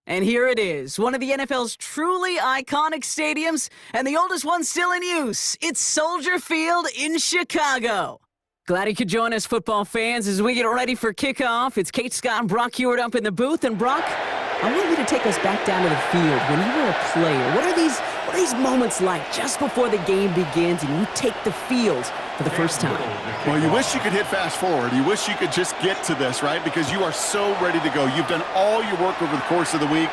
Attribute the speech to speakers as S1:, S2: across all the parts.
S1: And here it is, one of the NFL's truly iconic stadiums, and the oldest one still in use. It's Soldier Field in Chicago. Glad you could join us, football fans, as we get ready for kickoff. It's Kate, Scott, and Brock Heward up in the booth. And Brock, I want you to take us back down to the field. When you were a player, what are these moments like just before the game begins and you take the field for the first time?
S2: Well, you wish you could hit fast forward. You wish you could just get to this, right? Because you are so ready to go. You've done all your work over the course of the week.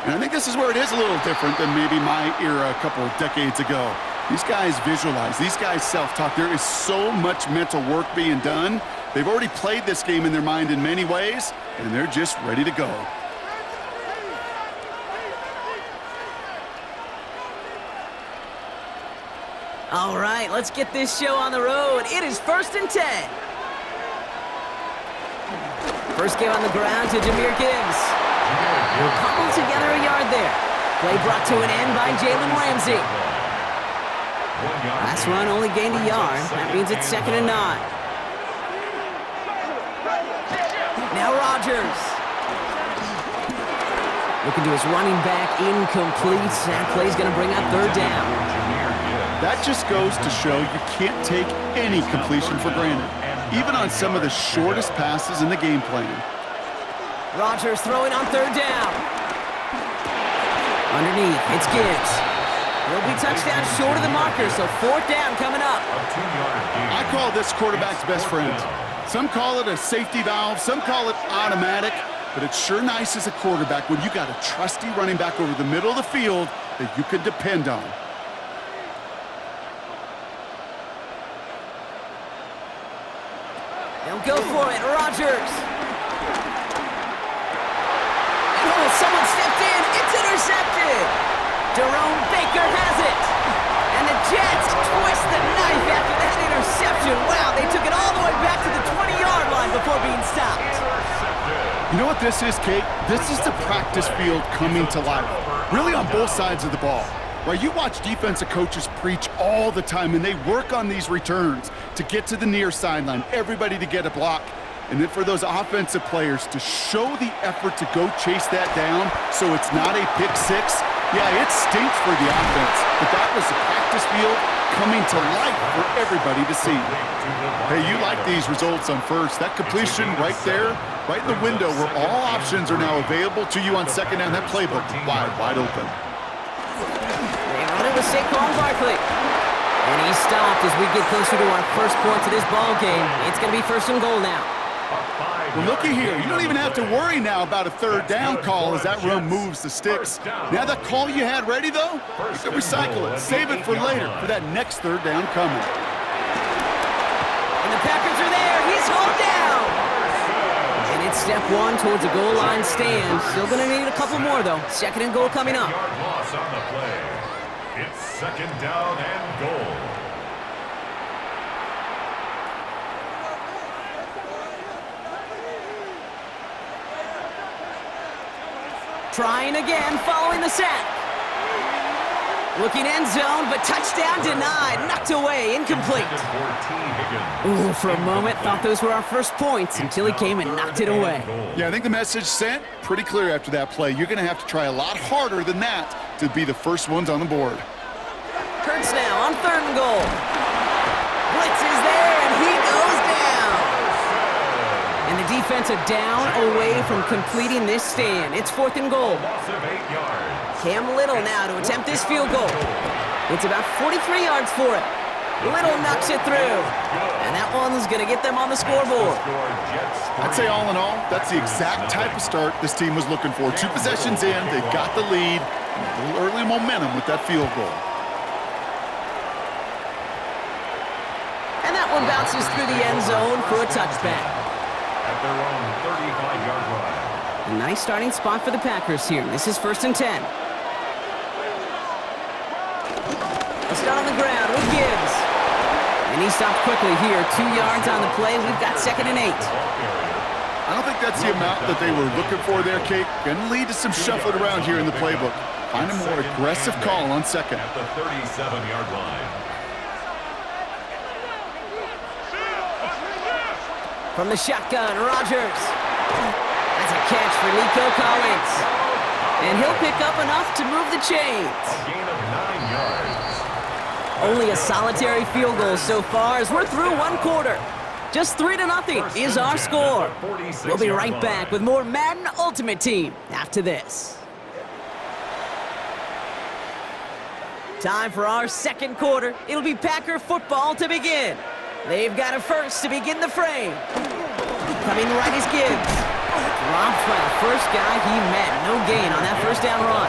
S2: And I think this is where it is a little different than maybe my era a couple of decades ago. These guys visualize. These guys self-talk. There is so much mental work being done. They've already played this game in their mind in many ways, and they're just ready to go.
S1: All right, let's get this show on the road. It is 1st and 10. First game on the ground to Jahmyr Gibbs. He'll cobble together a yard there. Play brought to an end by Jalen Ramsey. Last run only gained a yard. That means it's 2nd and 9. Now Rodgers. Looking to his running back, incomplete. That play's going to bring up 3rd down.
S2: That just goes to show you can't take any completion for granted, even on some of the shortest passes in the game plan.
S1: Rodgers throwing on 3rd down. Underneath, it's Gibbs. He'll be touchdown short of the marker, so 4th down coming up.
S2: I call this quarterback's best friend. Some call it a safety valve, some call it automatic, but it's sure nice as a quarterback when you got a trusty running back over the middle of the field that you can depend on.
S1: They'll go for it, Rodgers. And oh, someone stepped in. It's intercepted. Jerome Baker has it. And the Jets twist the knife after that interception. Wow, they took it all the way back to the 20-yard line before being stopped.
S2: You know what this is, Kate? This is the practice field coming to life. Really on both sides of the ball. Right, you watch defensive coaches preach all the time, and they work on these returns to get to the near sideline, everybody to get a block. And then for those offensive players to show the effort to go chase that down so it's not a pick six, yeah, it stinks for the offense. But that was the practice field coming to life for everybody to see. Hey, you like these results on first. That completion right there, right in the window where all options are now available to you on 2nd down. That playbook wide open.
S1: With Saquon Barkley. And he's stopped as we get closer to our first points of this ball game. It's going to be 1st and goal now.
S2: Well, looky here. You don't even have to worry now about a 3rd down call as that run moves the sticks. Now that call you had ready, though, you can recycle it. Save it for later for that next 3rd down coming.
S1: And the Packers are there. He's hauled down. And it's step 1 towards a goal line stand. Still going to need a couple more, though. 2nd and goal coming up.
S3: It's 2nd down and goal.
S1: Trying again, following the sack. Looking end zone, but touchdown denied. Knocked away, incomplete. Ooh, for a moment, thought those were our first points until he came and knocked it away.
S2: Yeah, I think the message sent pretty clear after that play. You're going to have to try a lot harder than that to be the first ones on the board.
S1: Hurts now on 3rd and goal. Blitz is there, and he goes down. And the defense are down away from completing this stand. It's 4th and goal. Cam Little now to attempt this field goal. It's about 43 yards for it. Little knocks it through. And that one's going to get them on the scoreboard.
S2: I'd say all in all, that's the exact type of start this team was looking for. 2 possessions in, they got the lead, and a little early momentum with that field goal.
S1: And that one bounces through the end zone for a touchback.
S3: At their own 35-yard line.
S1: A nice starting spot for the Packers here. This is 1st and 10. Let's start on the ground with Gibbs. And he stopped quickly here. 2 yards on the play. We've got 2nd and 8.
S2: I don't think that's the amount that they were looking for there, Kate. Going to lead to some shuffling around here in the playbook. Find a more aggressive call on 2nd.
S3: At the 37-yard line.
S1: From the shotgun, Rodgers. That's a catch for Nico Collins. And he'll pick up enough to move the chains.
S3: A gain of 9 yards.
S1: Only a solitary field goal so far as we're through one quarter. Just 3-0 is our score. We'll be right back with more Madden Ultimate Team after this. Time for our second quarter. It'll be Packer football to begin. They've got a first to begin the frame. Coming right is Gibbs. Dropped by the first guy he met. No gain on that first down run.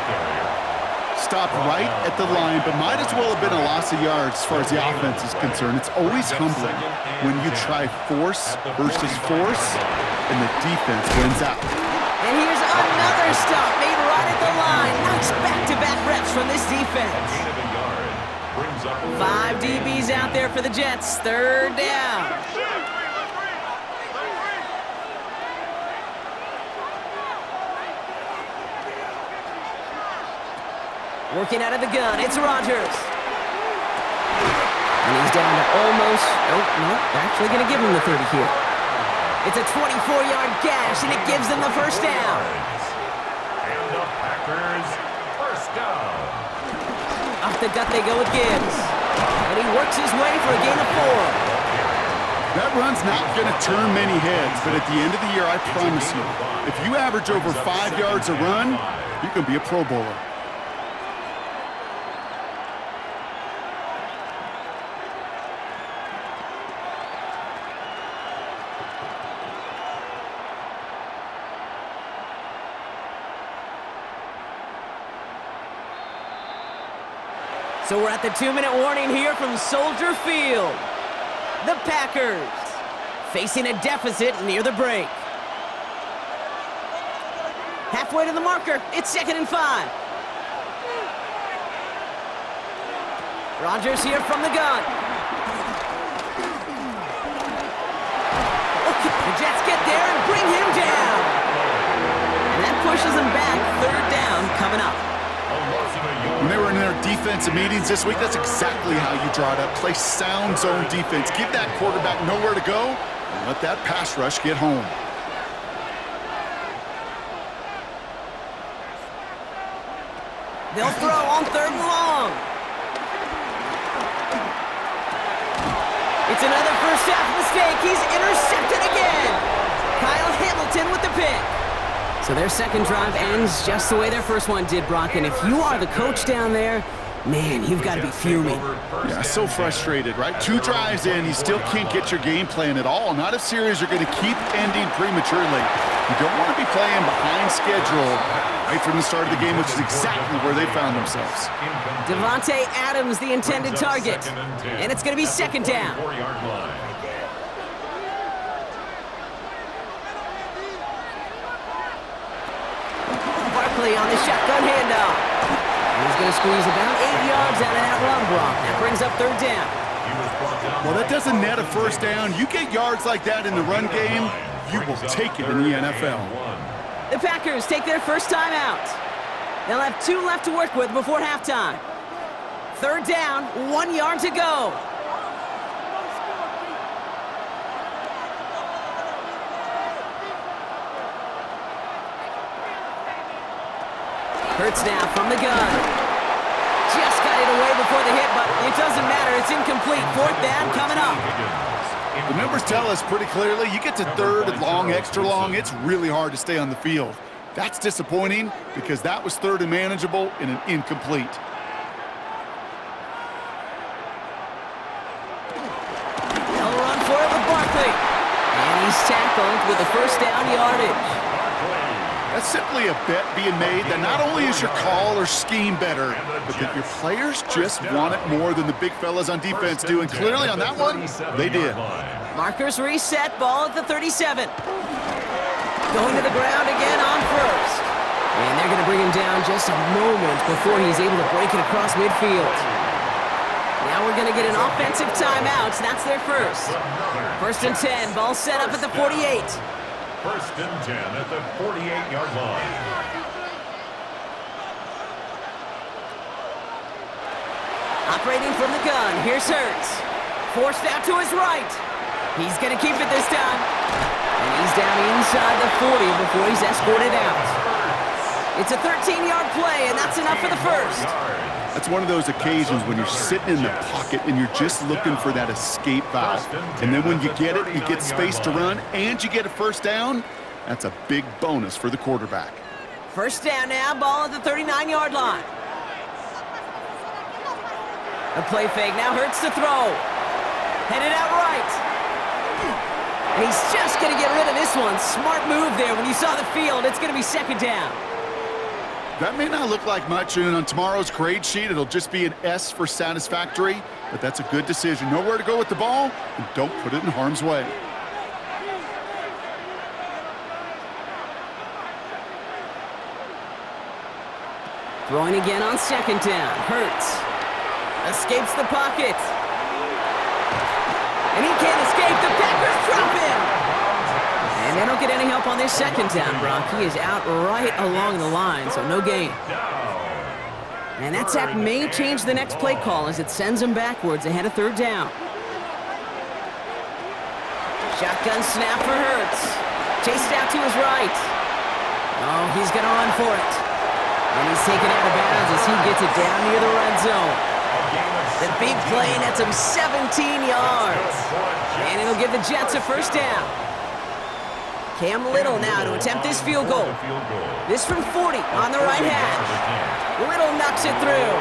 S2: Stopped right at the line, but might as well have been a loss of yards as far as the offense is concerned. It's always humbling when you try force versus force, and the defense wins out.
S1: And here's another stop made right at the line. Nice back-to-back reps from this defense. 5 DBs out there for the Jets. Third down. Working out of the gun, it's Rodgers. And he's down to almost, nope, actually going to give him the 30 here. It's a 24-yard gash, and it gives them the first down.
S3: And the Packers, first down.
S1: Off the gut they go with Gibbs. And he works his way for a gain of 4.
S2: That run's not going to turn many heads, but at the end of the year, I promise you, if you average over 5 yards a run, you can be a Pro Bowler.
S1: So we're at the 2-minute warning here from Soldier Field. The Packers facing a deficit near the break. Halfway to the marker, it's 2nd and 5. Rodgers here from the gun. Okay, the Jets get there and bring him down. And that pushes him back. 3rd down coming up.
S2: When they were in their defensive meetings this week, that's exactly how you draw it up. Play sound zone defense. Give that quarterback nowhere to go and let that pass rush get home.
S1: They'll throw on 3rd and long. It's another first half mistake. He's intercepted again. Kyle Hamilton with the pick. So their second drive ends just the way their first one did, Brock. And if you are the coach down there, man, you've got to be fuming.
S2: Yeah, so frustrated, right? 2 drives in, you still can't get your game plan at all. Not a series you're going to keep ending prematurely. You don't want to be playing behind schedule right from the start of the game, which is exactly where they found themselves.
S1: Devontae Adams, the intended target. And it's going to be 2nd down. On the shotgun handoff. He's going to squeeze about 8 yards out of that run block. That brings up 3rd down.
S2: Well, that doesn't net a first down. You get yards like that in the run game, you will take it in the NFL.
S1: The Packers take their first time out. They'll have 2 left to work with before halftime. 3rd down, 1 yard to go. Hurts now from the gun. Just got it away before the hit, but it doesn't matter. It's incomplete. 4th down coming up.
S2: The numbers tell us pretty clearly, you get to 3rd and long, extra long, it's really hard to stay on the field. That's disappointing because that was 3rd and manageable and an incomplete.
S1: They'll run for it with Barkley. And he's tackled with the first down yardage.
S2: That's simply a bet being made that not only is your call or scheme better, but that your players just want it more than the big fellas on defense do. And clearly on that one, they did.
S1: Markers reset, ball at the 37. Going to the ground again on 1st. And they're going to bring him down just a moment before he's able to break it across midfield. Now we're going to get an offensive timeout. That's their first. 1st and 10, ball set up at the 48.
S3: 1st and 10 at the 48-yard line.
S1: Operating from the gun, here's Hurts. Forced out to his right. He's going to keep it this time. And he's down inside the 40 before he's escorted out. It's a 13-yard play, and that's enough for the first.
S2: That's one of those occasions when you're sitting in the pocket and you're just looking for that escape valve. And then when you get it, you get space to run, and you get a first down. That's a big bonus for the quarterback.
S1: First down now, ball at the 39-yard line. A play fake, now Hurts to throw. Headed out right. And he's just going to get rid of this one. Smart move there. When you saw the field, it's going to be second down.
S2: That may not look like much, and on tomorrow's grade sheet, it'll just be an S for satisfactory, but that's a good decision. Know where to go with the ball, and don't put it in harm's way.
S1: Throwing again on second down. Hurts escapes the pocket. And he can't escape. The Packers drop him. And they don't get any help on this second down, Brock. He is out right along the line, so no gain. And that sack may change the next play call as it sends him backwards ahead of third down. Shotgun snap for Hurts. Chased out to his right. Oh, he's going to run for it. And he's taken out of bounds as he gets it down near the red zone. The big play nets him 17 yards. And it'll give the Jets a first down. Cam Little now to attempt this field goal. This from 40 on the right hash. Little knocks it through.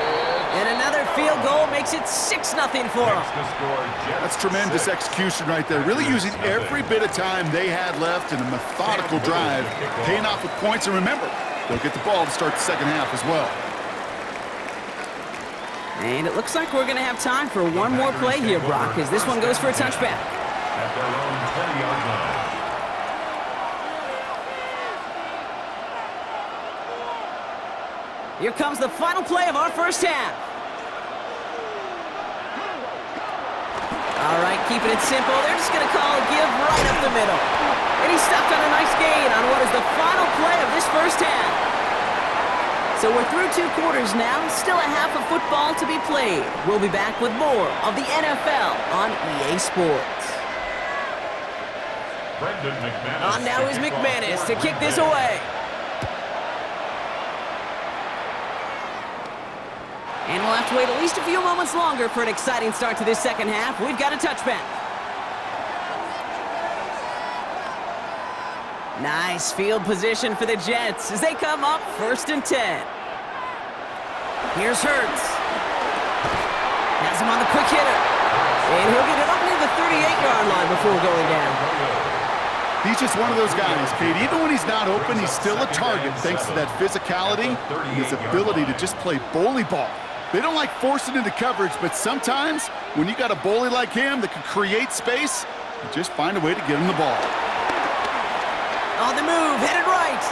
S1: And another field goal makes it 6-0 for him.
S2: That's tremendous execution right there. Really using every bit of time they had left in a methodical drive, paying off with points. And remember, they'll get the ball to start the second half as well.
S1: And it looks like we're going to have time for one more play here, Brock, as this one goes for a touchback.
S3: At their own 20-yard line.
S1: Here comes the final play of our first half. All right, keeping it simple. They're just going to call a give right up the middle. And he's stopped on a nice gain on what is the final play of this first half. So we're through 2 quarters now, still a half of football to be played. We'll be back with more of the NFL on EA Sports. On now is McManus to kick this away. And we'll have to wait at least a few moments longer for an exciting start to this second half. We've got a touchback. Nice field position for the Jets as they come up 1st and 10. Here's Hurts. Has him on the quick hitter. And he'll get it up near the 38-yard line before going down.
S2: He's just one of those guys, Kate. Even when he's not open, he's still a target thanks to that physicality and his ability to just play bully ball. They don't like forcing into coverage, but sometimes when you got a bully like him that can create space, you just find a way to get him the ball.
S1: On the move, headed right.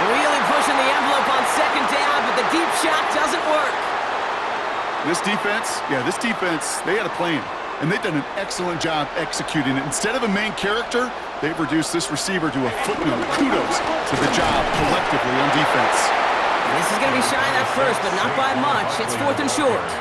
S1: Really pushing the envelope on second down, but the deep shot doesn't work.
S2: This defense, they had a plan, and they've done an excellent job executing it. Instead of a main character, they've reduced this receiver to a footnote. Kudos to the job collectively on defense.
S1: And this is going to be shy that first, but not by much. It's 4th and short.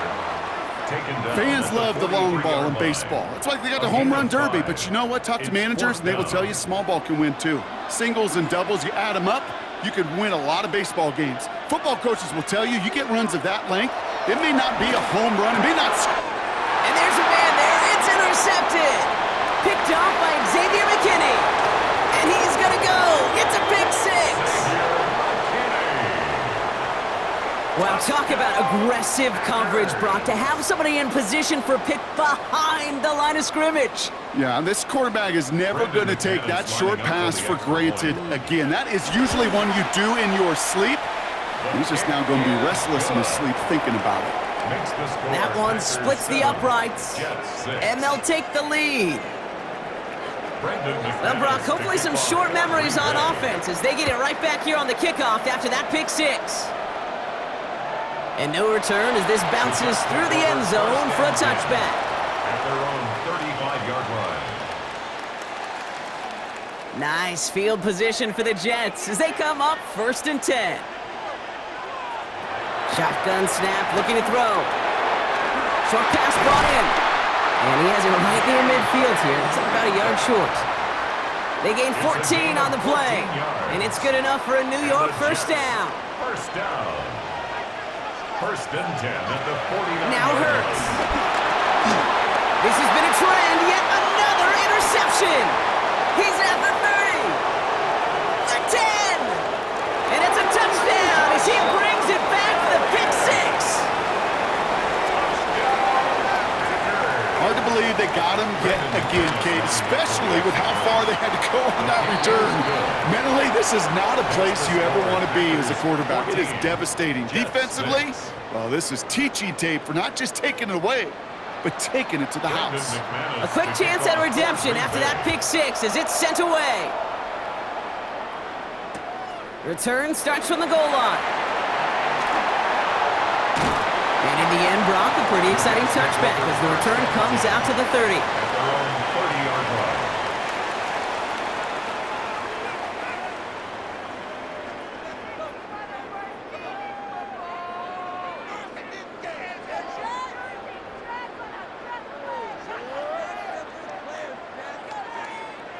S2: Fans love the long ball in baseball. It's like they got the home run derby, but you know what? Talk to managers, and they will tell you small ball can win too. Singles and doubles, you add them up, you could win a lot of baseball games. Football coaches will tell you, you get runs of that length, it may not be a home run, it may not...
S1: And there's a man there, it's intercepted. Picked off by Xavier McKinney. And he's going to go. It's a pick 6. Well, talk about aggressive coverage, Brock, to have somebody in position for a pick behind the line of scrimmage.
S2: Yeah, and this quarterback is never going to take that short pass for granted again. That is usually one you do in your sleep. He's just now going to be restless in his sleep thinking about it.
S1: That one splits the uprights, and they'll take the lead. Well, Brock, hopefully some short memories on offense as they get it right back here on the kickoff after that pick 6. And no return as this bounces through the end zone for a touchback.
S3: At their own 35-yard line.
S1: Nice field position for the Jets as they come up 1st and 10. Shotgun snap, looking to throw. Short pass brought in. And he has it right near midfield here. It's about a yard short. They gain 14 on the play, and it's good enough for a New York first down.
S3: First down. First and 10 at the 49.
S1: Now Hurts. This has been a trend, yet another interception. He's at the 30, the 10, and it's a touchdown as he brings it back for the pick six.
S2: Hard to believe they got him yet again, Kate, especially with how far they had to go on that return. Mentally, this is not a place you ever want to be as a quarterback. It is devastating. Defensively, well, this is teaching tape for not just taking it away, but taking it to the house.
S1: A quick chance at redemption after that pick six as it's sent away. Return starts from the goal line. And in the end, Brock, a pretty exciting touchback as the return comes out to the 30.
S3: At their own 30-yard line.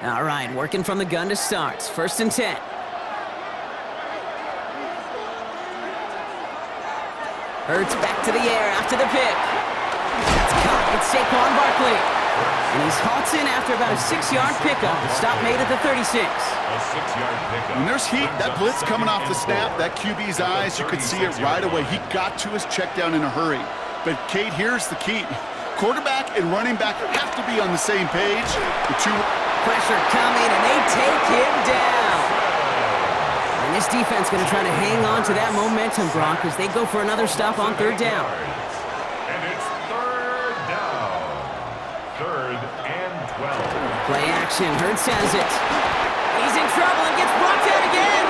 S1: All right, working from the gun to start. First and 10. Hurts back to the air after the pick. That's caught. It's Saquon Barkley. And he's halts in after about a 6-yard pickup. The stop made at the 36.
S3: A 6-yard pickup.
S2: When there's heat, that blitz coming off the snap, that QB's eyes, you could see it right away. He got to his check down in a hurry. But, Kate, here's the key. Quarterback and running back have to be on the same page. The two...
S1: Pressure coming, and they take him down. And this defense going to try to hang on to that momentum, Brock, as they go for another stop on third down.
S3: And it's third down. Third and 12.
S1: Play action. Hurts has it. He's in trouble and gets brought down again.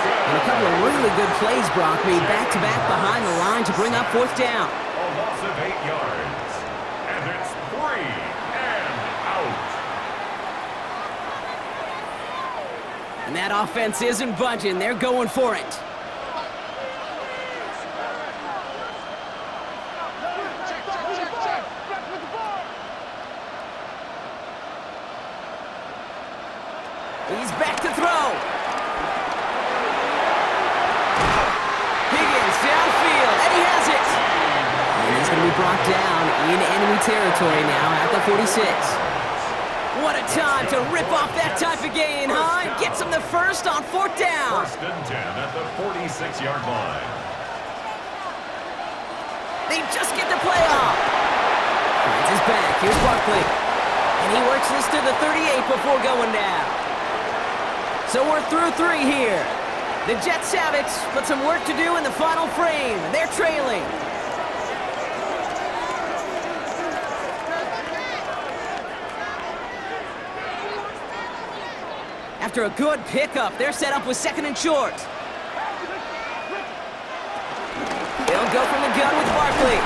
S1: And a couple of really good plays, Brock, made back-to-back behind the line to bring up fourth down.
S3: A loss of 8 yards. And it's 3 and out.
S1: And that offense isn't budging. They're going for it. He's back to throw. Higgins downfield, and he has it. And he's going to be brought down in enemy territory now at the 46. What a time to rip off that type of gain, huh? Gets him the first on fourth down.
S3: First and 10 at the 46-yard line.
S1: They just get the play off. Finds his back. Here's Barkley. And he works this to the 38 before going down. So we're through 3 here. The Jets have it, but some work to do in the final frame. They're trailing. After a good pickup, they're set up with second and short. They'll go from the gun with Barkley.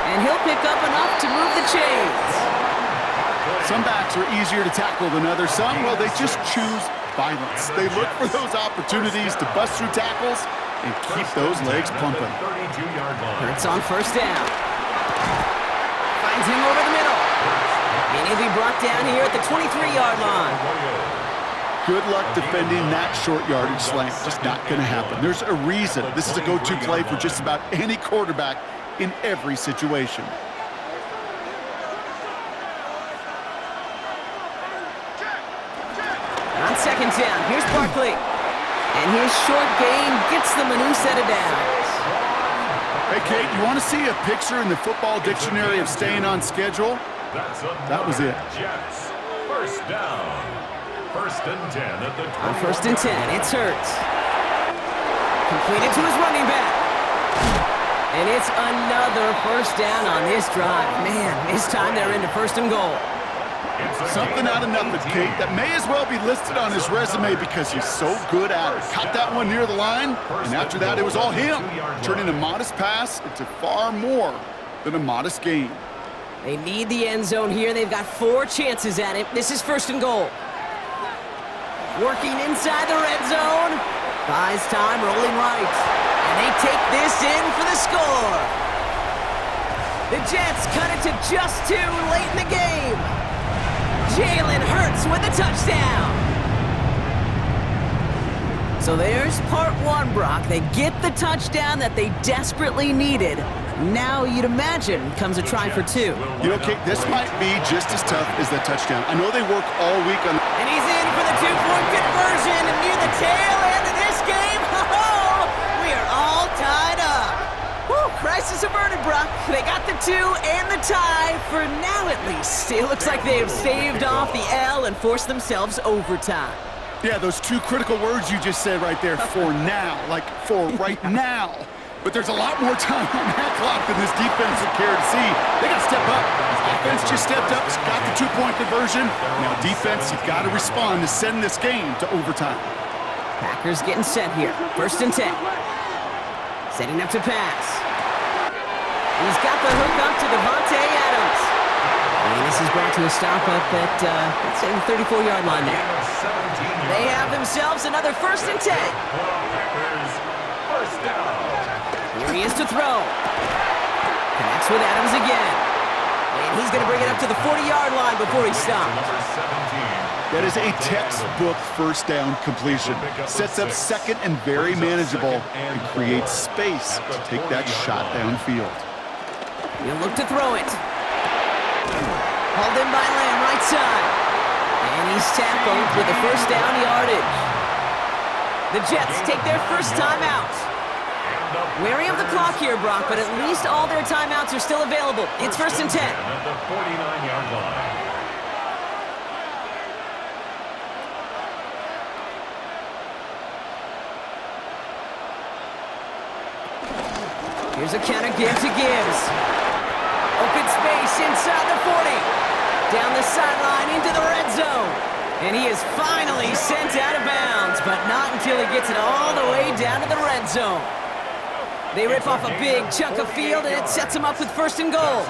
S1: And he'll pick up enough to move the chains.
S2: Some backs are easier to tackle than others. Some, well, they just choose violence. They look for those opportunities to bust through tackles and keep those legs pumping.
S3: 32-yard line.
S1: Hurts on first down. Finds him over the middle. And he'll be brought down here at the 23-yard line.
S2: Good luck defending that short yardage slant. Just not going to happen. There's a reason this is a go-to play for just about any quarterback in every situation.
S1: On second down, here's Barkley. And his short gain gets them a new set of downs.
S2: Hey, Kate, you want to see a picture in the football dictionary of staying on schedule? That was it.
S3: Jets. First down. First and 10 at the 20.
S1: On first and 10, it's Hurts. Completed to his running back. And it's another first down on this drive. Man, this time they're into first and goal.
S2: Something out of nothing, Kate, that may as well be listed on his resume because he's so good at it. Caught that one near the line, and after that it was all him, turning a modest pass into far more than a modest gain.
S1: They need the end zone here. They've got 4 chances at it. This is first and goal. Working inside the red zone. Buys time, rolling right. And they take this in for the score. The Jets cut it to just 2 late in the game. Jalen Hurts with a touchdown. So there's part one, Brock. They get the touchdown that they desperately needed. Now you'd imagine comes a try for two.
S2: You know, Kate, this might be just as tough as the touchdown. I know they work all week on...
S1: And he's in for the two-point conversion near the tail end of this game. Oh, we are all tied up. Whew, crisis averted, Brock. They got the two and the tie for now at least. It looks like they have staved off the L and forced themselves overtime.
S2: Yeah, those two critical words you just said right there, for now, like for right now. But there's a lot more time on that clock than this defense would care to see. They got to step up. Offense just stepped up, got the two-point conversion. Now defense, you've got to respond to send this game to overtime.
S1: Packers getting set here. 1st and 10. Setting up to pass. He's got the hook up to Devontae Adams. And this is brought to a stop up at, let's say, the 34-yard line there. They have themselves another 1st and 10. Here he is to throw. Connects with Adams again. And he's going to bring it up to the 40-yard line before he stops.
S2: That is a textbook first down completion. Sets up second and very manageable and creates space to take that shot downfield.
S1: He'll look to throw it. Hauled in by Lamb, right side. And he's tackled with the first down yardage. The Jets take their first timeout. Wary of the clock here, Brock, but at least all their timeouts are still available. It's 1st and 10.
S3: At the 49-yard line.
S1: Here's a counter give to Gibbs. Open space inside the 40. Down the sideline into the red zone. And he is finally sent out of bounds, but not until he gets it all the way down to the red zone. They rip off a big chunk of field, and it sets him up with 1st and goal.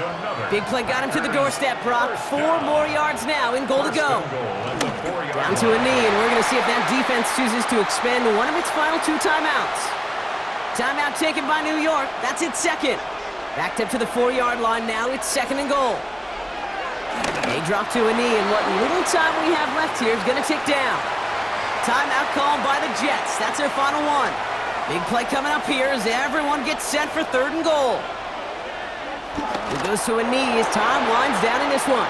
S1: Big play got him to the doorstep, Brock. 4 more yards now, in goal to go. Down to a knee, and we're going to see if that defense chooses to expend one of its final 2 timeouts. Timeout taken by New York. That's its second. Backed up to the 4-yard line now. It's 2nd and goal. They drop to a knee, and what little time we have left here is going to tick down. Timeout called by the Jets. That's their final one. Big play coming up here as everyone gets set for 3rd and goal. He goes to a knee as time winds down in this one.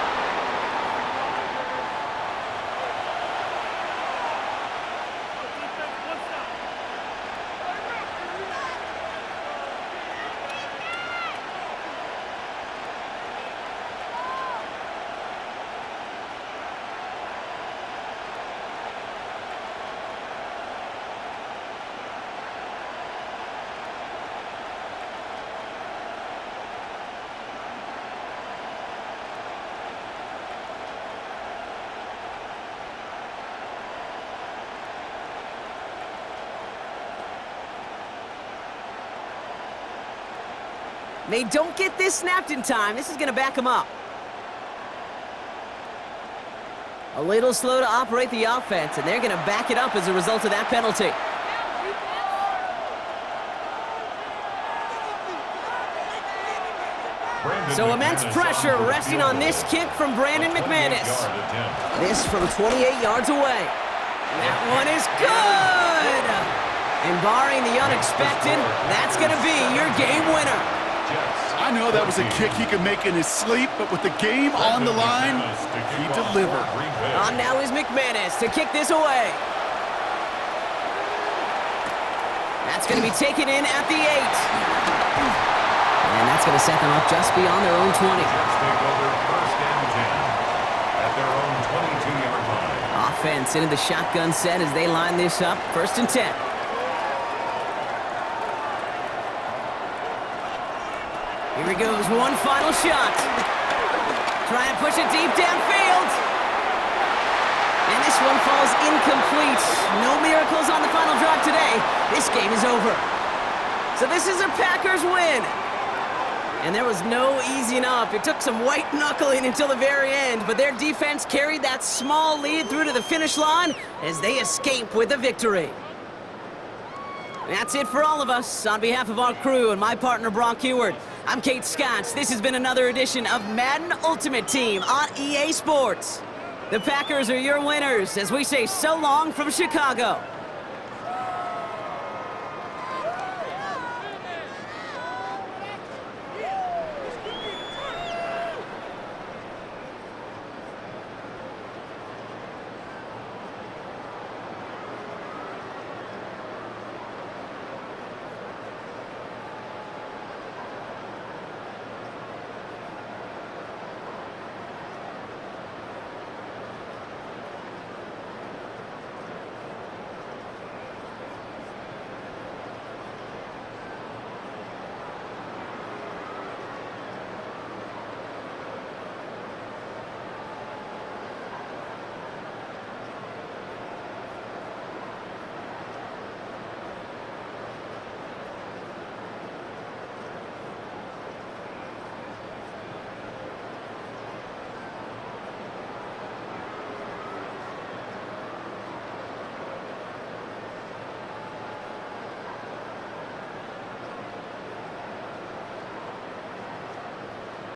S1: They don't get this snapped in time. This is going to back them up. A little slow to operate the offense, and they're going to back it up as a result of that penalty. So immense pressure resting on this kick from Brandon McManus. This from 28 yards away. That one is good! And barring the unexpected, that's going to be your game winner.
S2: I know that was a kick he could make in his sleep, but with the game on the line, he delivered.
S1: On now is McManus to kick this away. That's going to be taken in at the 8. And that's going to set them up just beyond their own 20.
S3: Take over 1st and 10 at their own 22-yard line.
S1: Offense into the shotgun set as they line this up. 1st and 10. Here he goes, one final shot. Try and push it deep downfield. And this one falls incomplete. No miracles on the final drive today. This game is over. So this is a Packers win. And there was no easing up. It took some white knuckling until the very end, but their defense carried that small lead through to the finish line as they escape with a victory. That's it for all of us. On behalf of our crew and my partner, Brock Heward, I'm Kate Scott. This has been another edition of Madden Ultimate Team on EA Sports. The Packers are your winners as we say so long from Chicago.